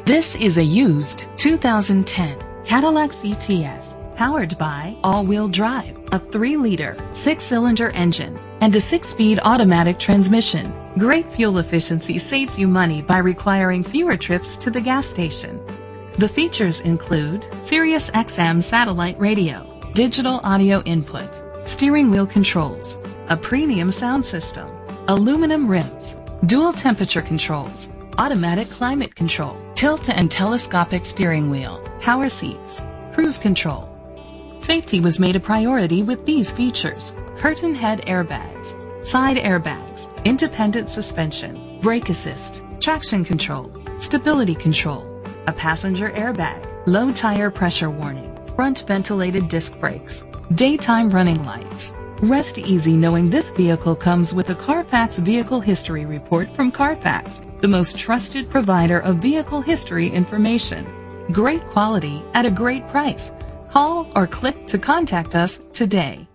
This is a used 2010 Cadillac CTS, powered by all-wheel drive, a 3-liter, 6-cylinder engine, and a 6-speed automatic transmission. Great fuel efficiency saves you money by requiring fewer trips to the gas station. The features include Sirius XM satellite radio, digital audio input, steering wheel controls, a premium sound system, aluminum rims, dual temperature controls, automatic climate control, tilt and telescopic steering wheel, power seats, cruise control. Safety was made a priority with these features: curtain head airbags, side airbags, independent suspension, brake assist, traction control, stability control, a passenger airbag, low tire pressure warning, front ventilated disc brakes, daytime running lights. Rest easy knowing this vehicle comes with a Carfax Vehicle History Report from Carfax, the most trusted provider of vehicle history information. Great quality at a great price. Call or click to contact us today.